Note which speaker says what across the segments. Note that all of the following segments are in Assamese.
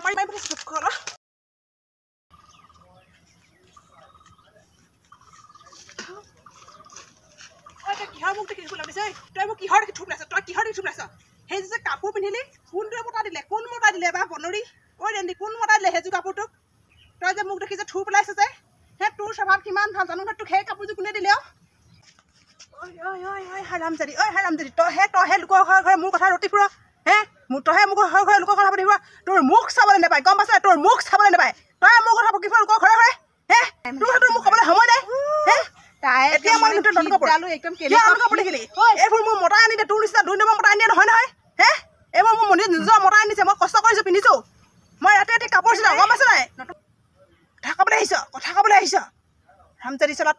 Speaker 1: মাৰি মাৰি বুলি চুপ কৰা কিহৰ মোক দেখি লাগিছে তই মোক কিহৰ দেখি থুপ লাইছ তই কিহৰ দেখি থুপ লাইছ সেই যে কাপোৰ পিন্ধিলি কোনটোৱে মতা দিলে কোন মতা দিলে বা বনৰী ঐ ৰেন্দি কোন মতা দিলে সেইযোৰ কাপোৰটোক তই যে মোক দেখি যে থুপ লাইছ যে হে তোৰ স্বভাৱ কিমান ভাল জানো তোক সেই কাপোৰযোৰ কোনে দিলে ঐ হাৰামজাদি তইহে লোকৰ ঘৰে মোৰ কথা ৰতি ফুৰ হে তইহে মোক ঘৰে লোকৰ কথা পাতি ফুৰ তোৰ মুখ চাবলৈ নাপায় গম পাইছ তোৰ মুখ চাবলৈ নাপায় তই মোৰ কথা পকি ফুৰ লোকৰ ঘৰে ঘৰে হে তোৰ মোক ক'বলৈ সময় নাই হে এতিয়া মই একদম এইবোৰ মোৰ মতা আনি দে তোৰ নিচিনা 2 নম্বৰ মতা আনি দিয়ে নহয় নহয় হে এইবোৰ মোৰ মন্দিৰ নিজৰ মতা আনিছে মই কষ্ট কৰিছোঁ পিন্ধিছোঁ মই ৰাতি ৰাতি কাপোৰ চিলাওঁ গম পাইছ নাই কথা ক'বলৈ আহিছ হামজাদি চলা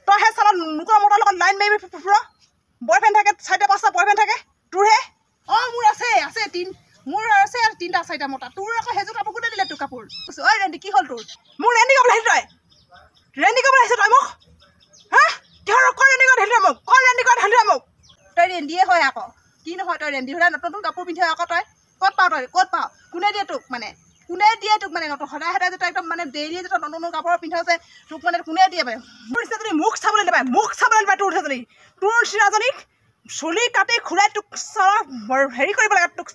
Speaker 1: তইহে চালা লোকৰ মতাৰ লগত লাইন মাৰি ফুৰ বয়ফ্ৰেণ্ড থাকে 4-5টা বয়ফ্ৰেণ্ড থাকে তোৰহে মোৰ আছে 3টা 4টা মতা তোৰ আকৌ সেইযোৰ কাপোৰ কোনে দিলে তোৰ কাপোৰ ঐ ৰেন্দি কি হ'ল তোৰ মোৰ ৰেন্দি ক'বলৈ আহিছ তই ৰেন্দি ক'বলৈ আহিছ তই মোক হা কিহৰ ৰেন্দি ক'ত ঢালি মোক তই ৰেন্দিয়ে হয় আকৌ কি নহয় তই ৰেন্দি হ'লে নতুন কাপোৰ পিন্ধি আকৌ তই ক'ত পাৱ কোনে দিয়ে তোক মানে নতুন সদায় যে তই একদম মানে ডেইলি যে তই নতুন কাপোৰ পিন্ধ যে তোক মানে কোনে দিয়ে মানে মোৰ নিচিনা যদি মুখ চাবলৈ নাপায় তোৰ নিচিনাজনীক চুলি কাটি খুৰাই তোক হেৰি কৰিব লাগে তোক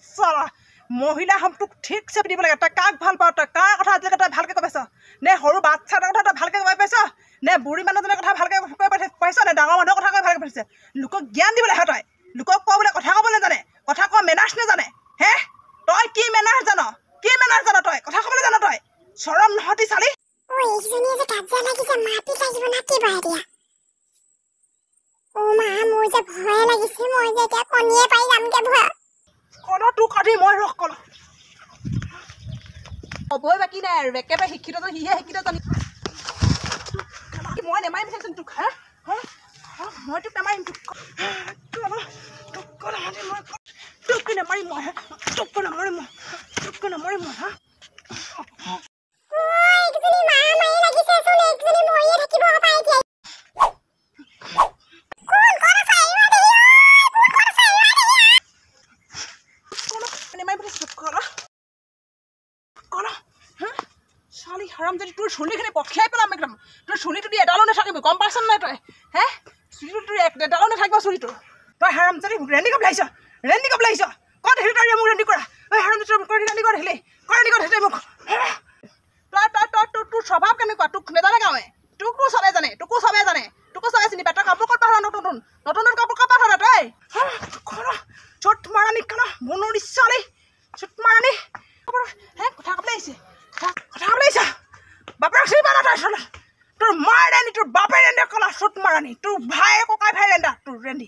Speaker 1: মহিলা তোক ঠিকছে পিন্ধিব লাগে তই কাক ভাল পাৱ তই কাৰ কথা আজিলৈকে তই ভালকৈ কৈ পাইছ নে সৰু বাচ্ছা এটাৰ কথা তই ভালকৈ কৈ পাইছ নে বুঢ়ী মানুহজনৰ কথা ভালকৈ কৈ পাইছ নে ডাঙৰ মানুহৰ কথা কৈ ভালকৈ পাইছ লোকক জ্ঞান দিবলৈ আহে তই লোকক কোৱা বোলে কথা ক'বলৈ জানে কথা কোৱা মেনাৰ্ছ নাজানে হে তই কি মেনাৰ্ছ জান তই কথা ক'বলৈ জান তই চৰম নহতি চালি হ'বই বাকী নাই আৰু একেবাৰে শিক্ষিত সিহে শিক্ষিত জানি মই নেমাৰিম চাইছোন তোক মই তোক নেমাৰিম হাৰামজাদি তোৰ চুলিখিনি পঠিয়াই পেলাম একদম তোৰ চুলিটো দি এডালো নাথাকিব গম পাইছ নাই তই হে চুলিটো তোৰ এডালো নাথাকিব চুলিটো তই হাৰামজাদি ৰেন্দি ক'বলৈ আহিছ ক'ত আহিলি তই মোক ৰেন্দি কৰা হাৰামজাদি ৰেন্দি কৰা আহিলি মোক তোৰ স্বভাৱ কেনেকুৱা তোক নেজানে গাঁৱে তোকো চবে জানে তোকো চবে চিনি পায় তই কাপোৰ ক'ত পাৰ নতুন কাপোৰ ক'ত পাৰ তই চট মাৰানি কানা বনৰ ইচ্ছালি চট মাৰানি হে কথা ক'বলৈ আহিছে বাপেৰক চিনি পালা তই চলা তোৰ মাৰ ৰেন্দি তোৰ বাপে ৰেন্দি কলা চট মাৰানি তোৰ ভাই ককাই ভাই ৰেন্দা তোৰ ৰেন্দি